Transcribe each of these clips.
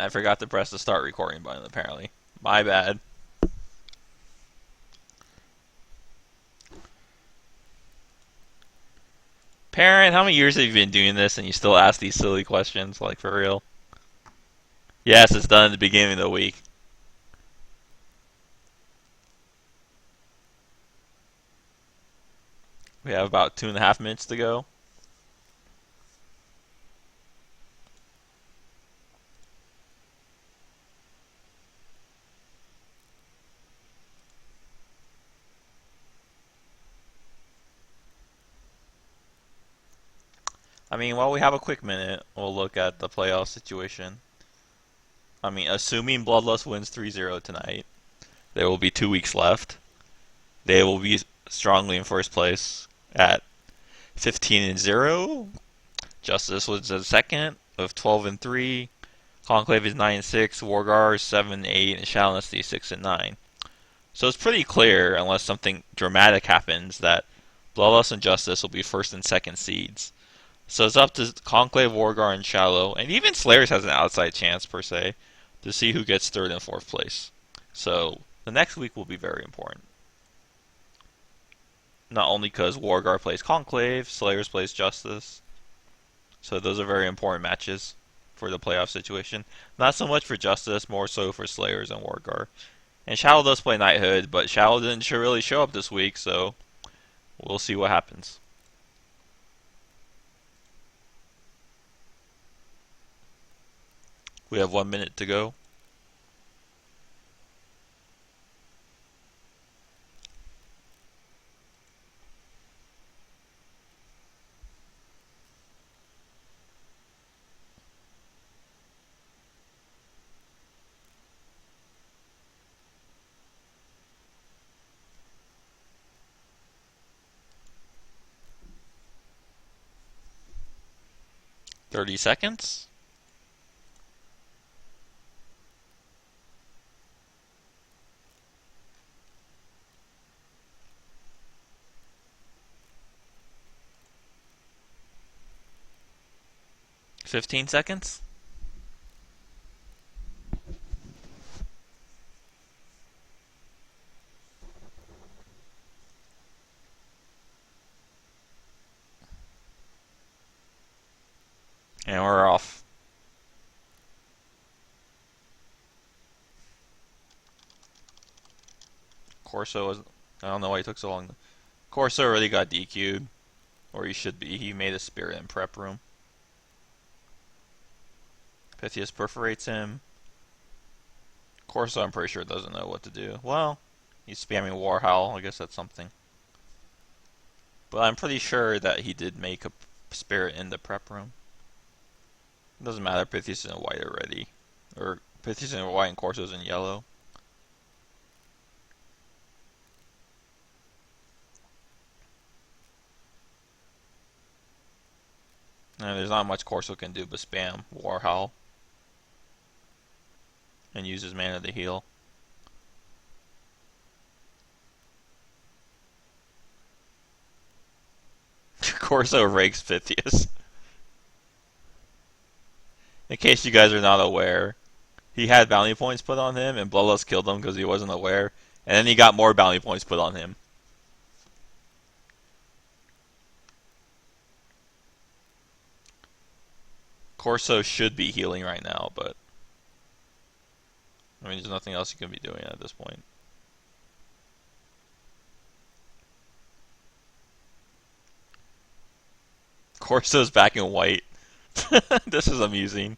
I forgot to press the start recording button, apparently. My bad. Parent, how many years have you been doing this and you still ask these silly questions? Like, for real? Yes, it's done at the beginning of the week. We have about 2.5 minutes to go. I mean, while we have a quick minute, we'll look at the playoff situation. I mean, assuming Bloodlust wins 3-0 tonight, there will be 2 weeks left. They will be strongly in first place at 15-0. Justice was the second of 12-3. Conclave is 9-6. Wargar is 7-8, and Shadow Dynasty is 6-9. So it's pretty clear, unless something dramatic happens, that Bloodlust and Justice will be first and second seeds. So it's up to Conclave, Wargar, and Shallow, and even Slayers has an outside chance per se, to see who gets third and fourth place. So the next week will be very important. Not only because Wargar plays Conclave, Slayers plays Justice. So those are very important matches for the playoff situation. Not so much for Justice, more so for Slayers and Wargar. And Shallow does play Knighthood, but Shallow didn't really show up this week, so we'll see what happens. We have 1 minute to go. $30. 15 seconds. And we're off. Corso was. I don't know why he took so long. Corso already got DQ'd. Or he should be. He made a spirit in prep room. Pythias perforates him. Corso, I'm pretty sure, doesn't know what to do. Well, he's spamming Warhowl. I guess that's something. But I'm pretty sure that he did make a spirit in the prep room. It doesn't matter. Pythias is in white already. Or Pythias is in white and Corso's in yellow. And there's not much Corso can do but spam Warhowl. And use his mana to heal. Corso rakes Pythias. In case you guys are not aware, he had bounty points put on him, and Bloodlust killed him because he wasn't aware. And then he got more bounty points put on him. Corso should be healing right now, but I mean, there's nothing else he can be doing at this point. Corso's back in white. This is amusing.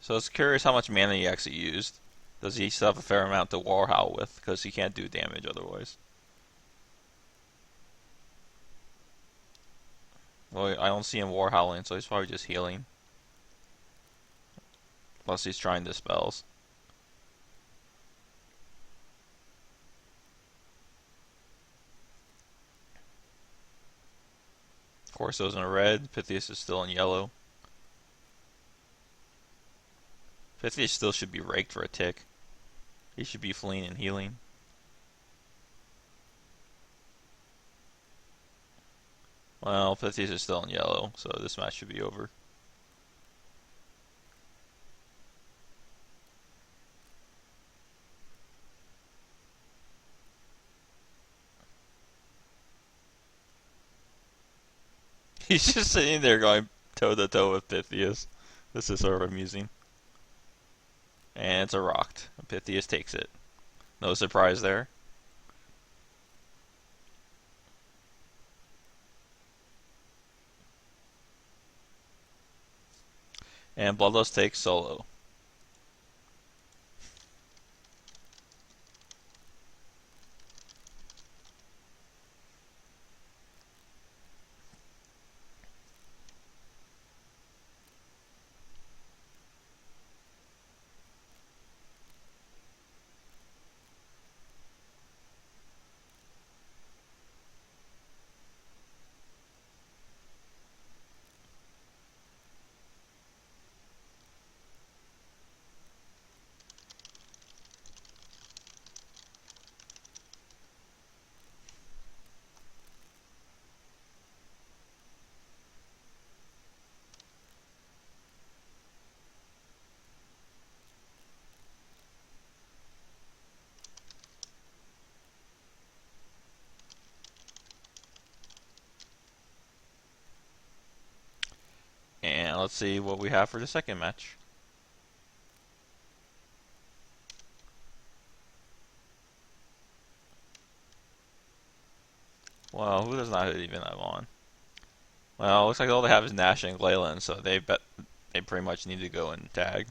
So I was curious how much mana he actually used. Does he still have a fair amount to Warhowl with? Because he can't do damage otherwise. Well, I don't see him Warhowling, so he's probably just healing. Plus he's trying dispels. Corso's in red. Pythias is still in yellow. Pythias still should be raked for a tick. He should be fleeing and healing. Well, Pythias is still in yellow, so this match should be over. He's just sitting there going toe to toe with Pythias. This is sort of amusing. And it's a rocked. Pythias takes it. No surprise there. And Bloodlust takes solo. And let's see what we have for the second match. Well, who does not even have on? Well, looks like all they have is Nash and Glayland, so they pretty much need to go and tag.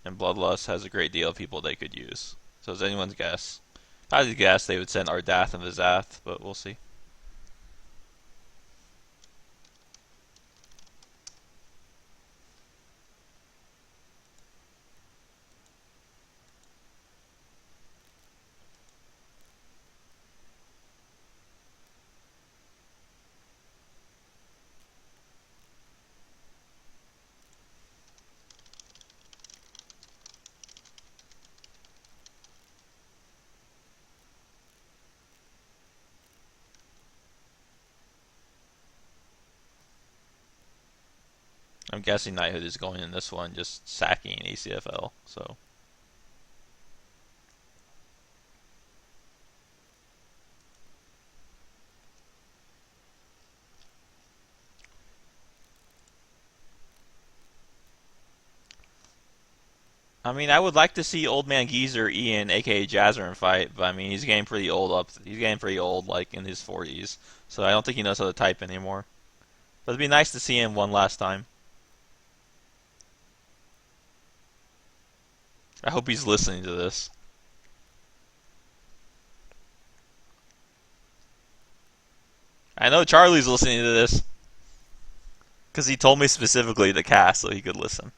And Bloodlust has a great deal of people they could use. So it's anyone's guess. I'd guess they would send Ardath and Vizath, but we'll see. I'm guessing Knighthood is going in this one, just sacking ACFL, so. I mean, I would like to see Old Man Geezer Ian, aka Jazzarin, fight, but I mean, he's getting pretty old He's getting pretty old, like in his 40s, so I don't think he knows how to type anymore. But it'd be nice to see him one last time. I hope he's listening to this. I know Charlie's listening to this because he told me specifically to cast so he could listen.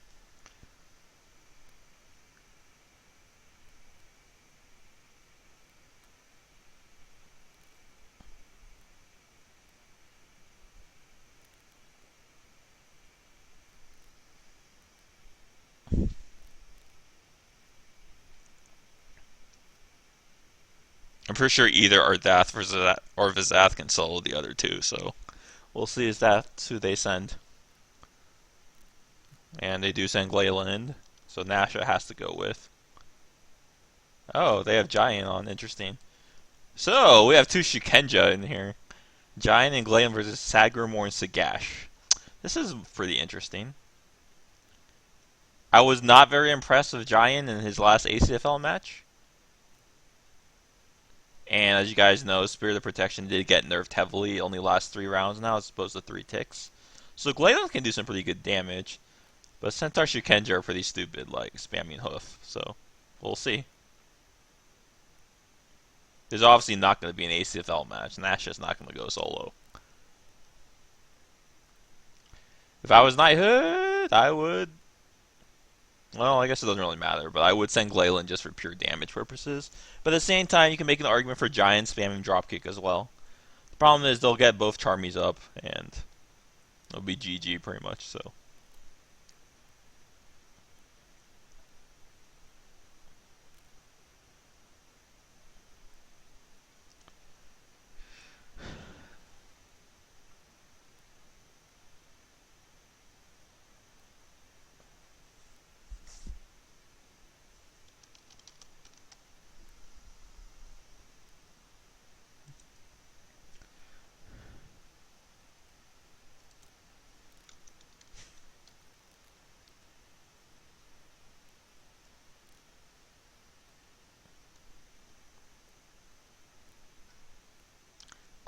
I'm pretty sure either Ardath or Vizath can solo the other two, so we'll see if that's who they send. And they do send Glayland, so Nasha has to go with. Oh, they have Giant on. Interesting. So, we have two Shukenja in here. Giant and Glayland versus Sagramore and Sagash. This is pretty interesting. I was not very impressed with Giant in his last ACFL match. And as you guys know, Spirit of Protection did get nerfed heavily. It only lasts 3 rounds now as opposed to 3 ticks. So Glayland can do some pretty good damage. But Centaur Shukenja are pretty stupid, like spamming Hoof. So, we'll see. There's obviously not going to be an ACFL match. Nash is not going to go solo. If I was Knighthood, I would... Well, I guess it doesn't really matter, but I would send Glayland just for pure damage purposes. But at the same time, you can make an argument for Giant spamming Dropkick as well. The problem is they'll get both Charmies up, and it'll be GG pretty much, so...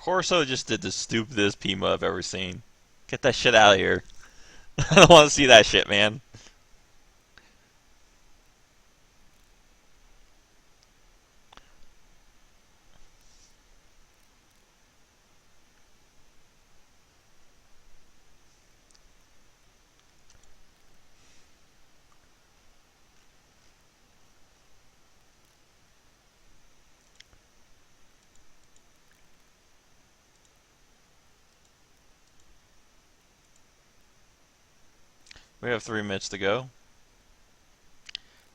Corso just did the stupidest Pima I've ever seen. Get that shit out of here. I don't want to see that shit, man. We have 3 minutes to go.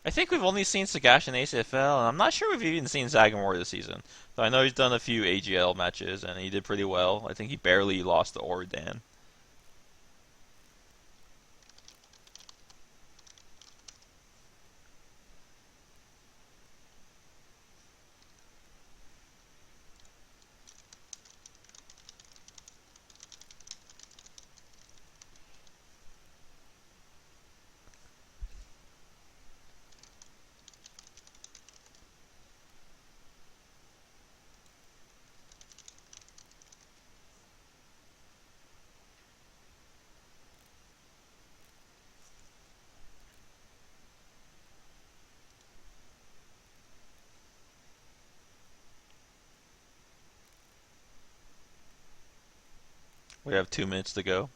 I think we've only seen Sagash in ACFL, and I'm not sure we've even seen Sagamore this season. But I know he's done a few AGL matches, and he did pretty well. I think he barely lost to Ordan. We have 2 minutes to go.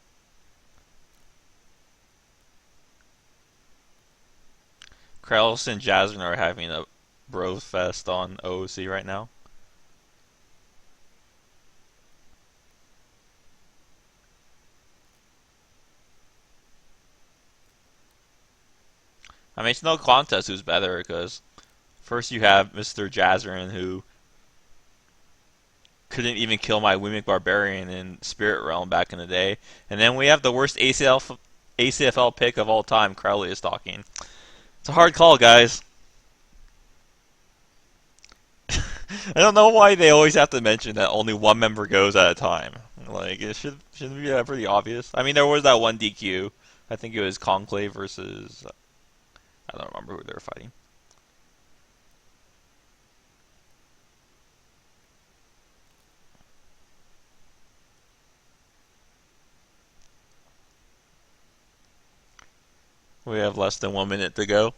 Krellis and Jasmine are having a bro fest on OOC right now. I mean, it's no contest who's better, because first you have Mr. Jasmine, who couldn't even kill my Wimic Barbarian in Spirit Realm back in the day. And then we have the worst ACFL pick of all time, Crowley is talking. It's a hard call, guys. I don't know why they always have to mention that only one member goes at a time. Like, it shouldn't be that pretty obvious. I mean, there was that one DQ. I think it was Conclave versus... I don't remember who they were fighting. We have less than 1 minute to go.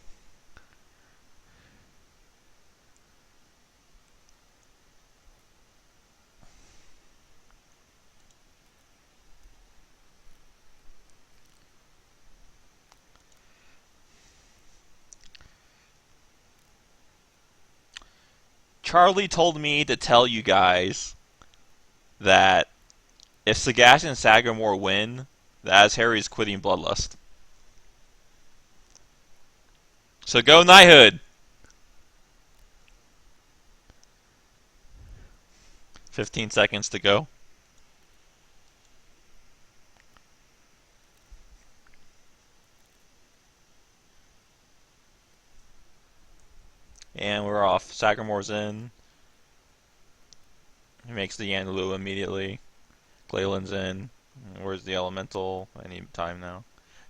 Charlie told me to tell you guys that if Sagash and Sagamore win, that Harry's quitting Bloodlust. So go Knighthood! 15 seconds to go. And we're off. Sagamore's in. He makes the Yanlu immediately. Glayland's in. Where's the Elemental? I need time now.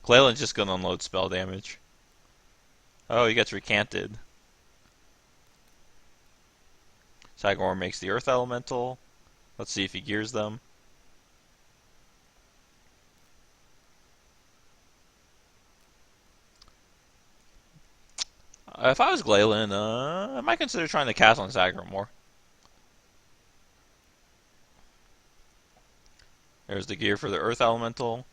Glayland's just gonna unload spell damage. Oh, he gets recanted. Sagamore makes the Earth Elemental. Let's see if he gears them. If I was Glayland, I might consider trying to cast on Sagamore. There's the gear for the Earth Elemental.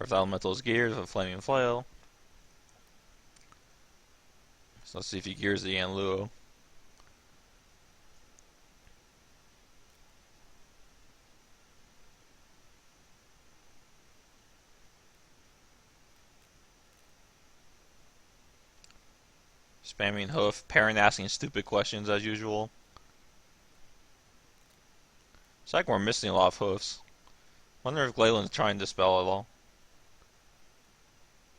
Earth Elemental is geared with a Flaming Flail. So let's see if he gears the Yanluo. Spamming Hoof, Perrin asking stupid questions as usual. It's like we're missing a lot of hoofs. Wonder if Glayland's trying to dispel it all.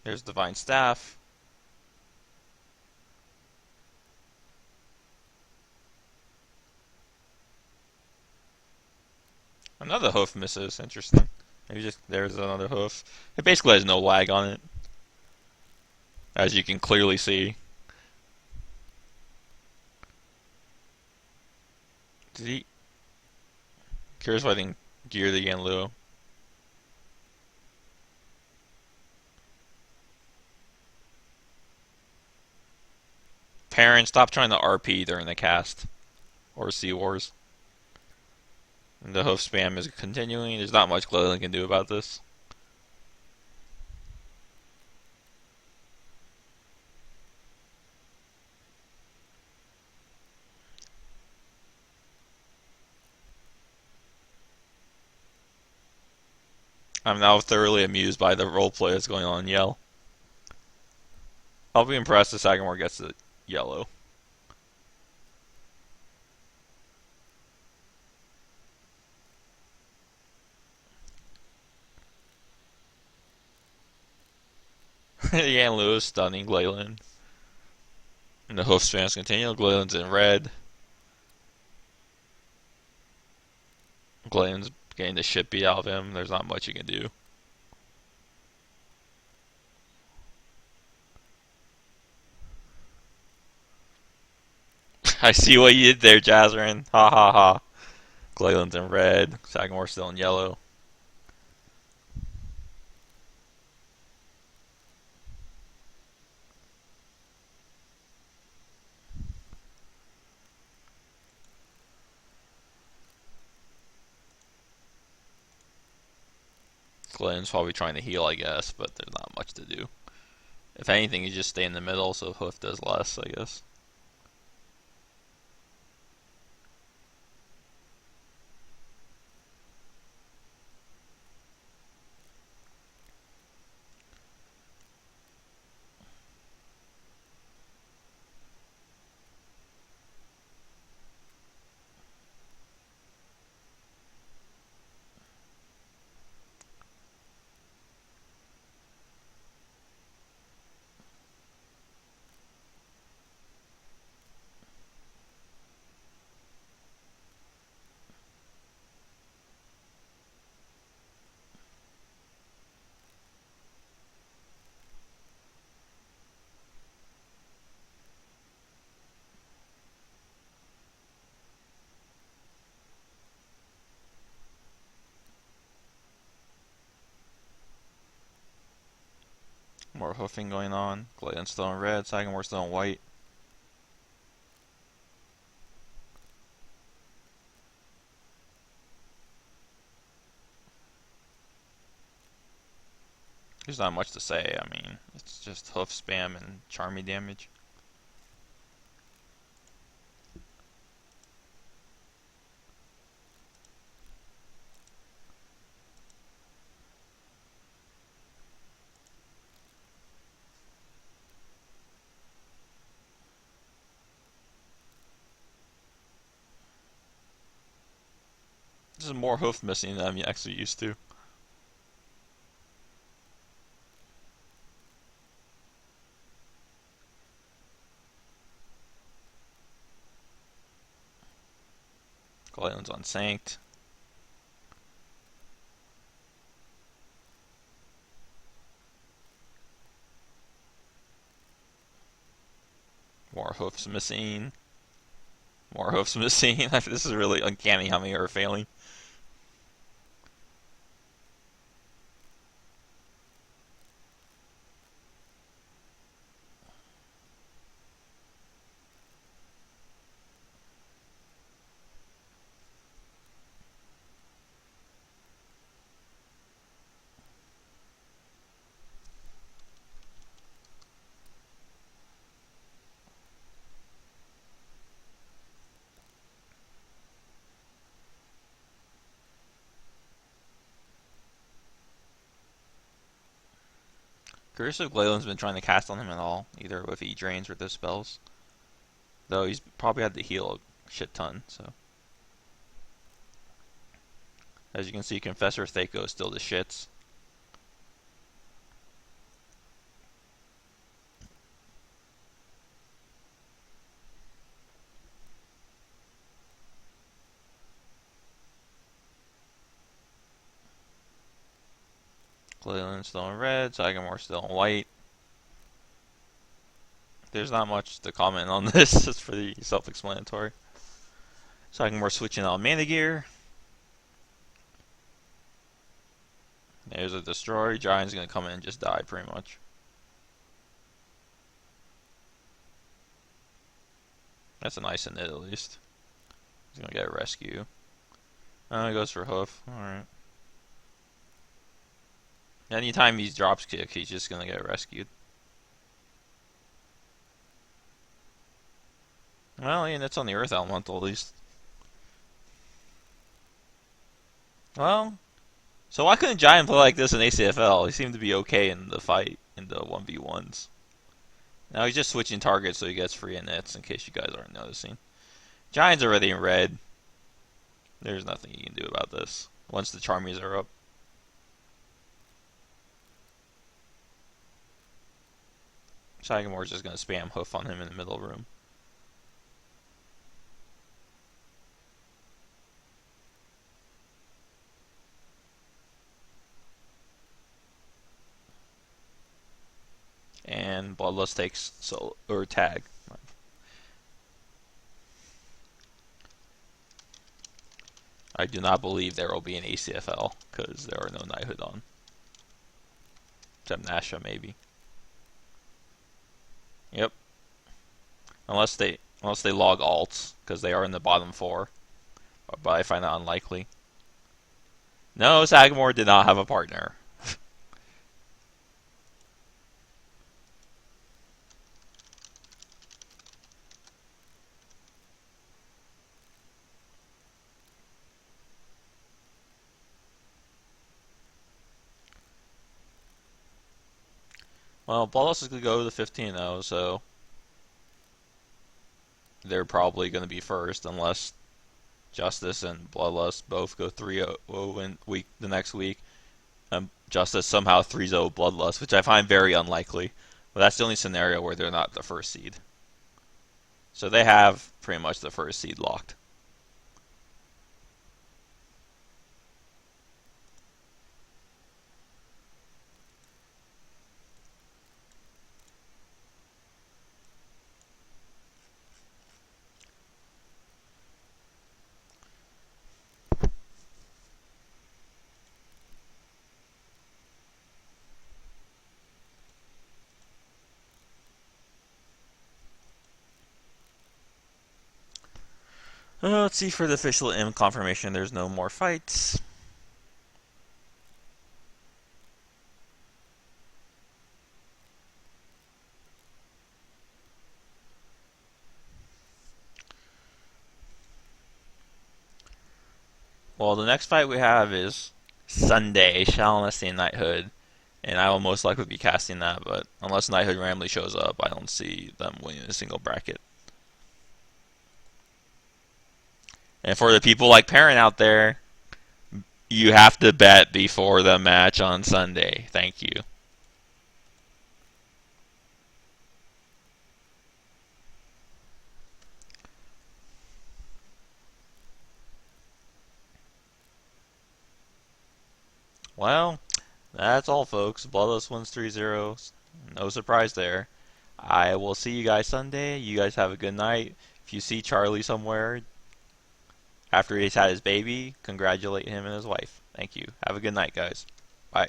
Here's Divine Staff. Another hoof misses. Interesting. Maybe just there's another hoof. It basically has no lag on it, as you can clearly see. Did he? Curious why I didn't gear the Yanlu. Parents, stop trying to RP during the cast. Or Cwars. And the hoof spam is continuing. There's not much Glowland can do about this. I'm now thoroughly amused by the roleplay that's going on in Yell. I'll be impressed if Sagamore gets the yellow. Yan Lewis stunning Gleyland. And the hoof spams continue. Gleyland's in red. Gleyland's getting the shit beat out of him. There's not much you can do. I see what you did there, Jazrin. Ha ha ha. Gleyland's in red. Sagamore's still in yellow. Glenn's probably trying to heal, I guess, but there's not much to do. If anything, you just stay in the middle, so Hoof does less, I guess. More hoofing going on. Glenn's still in red, Sagamore's still in white. There's not much to say, I mean, it's just hoof spam and charmy damage. This is more hoof missing than I'm actually used to. Glenn's on Sanct. More hoofs missing. More hoofs missing. This is really uncanny how many are failing. Curious if Glayland's been trying to cast on him at all, either with E-Drains or those spells. Though he's probably had to heal a shit ton, so. As you can see, Confessor Thaco is still the shits. Glayland's still in red, Sagamore's still in white. There's not much to comment on this, it's pretty self-explanatory. Sagamore switching out Mana Gear. There's a destroy. Giant's gonna come in and just die pretty much. That's a nice init at least. He's gonna get a rescue. He goes for hoof. Alright. Anytime he drops kick, he's just gonna get rescued. Well, yeah, that's on the Earth Elemental at least. Well, so why couldn't Giant play like this in ACFL? He seemed to be okay in the fight, in the 1v1s. Now he's just switching targets so he gets free inits, in case you guys aren't noticing. Giant's already in red. There's nothing you can do about this once the Charmies are up. Sagamore's just going to spam hoof on him in the middle room. And Bloodlust takes solo, or tag. I do not believe there will be an ACFL because there are no Knighthood on. Except Nasha, maybe. Yep. Unless they log alts because they are in the bottom 4, but I find that unlikely. No, Sagamore did not have a partner. Well, Bloodlust is going to go to the 15-0, so they're probably going to be first unless Justice and Bloodlust both go 3-0 in the next week. Justice somehow 3-0 Bloodlust, which I find very unlikely. But that's the only scenario where they're not the first seed. So they have pretty much the first seed locked. Let's see for the official M confirmation. There's no more fights. Well, the next fight we have is Sunday, Shalinesi and Knighthood. And I will most likely be casting that, but unless Knighthood randomly shows up, I don't see them winning a single bracket. And for the people like Parent out there, you have to bet before the match on Sunday. Thank you. Well, that's all, folks. Bloodlust wins 3-0. No surprise there. I will see you guys Sunday. You guys have a good night. If you see Charlie somewhere after he's had his baby, congratulate him and his wife. Thank you. Have a good night, guys. Bye.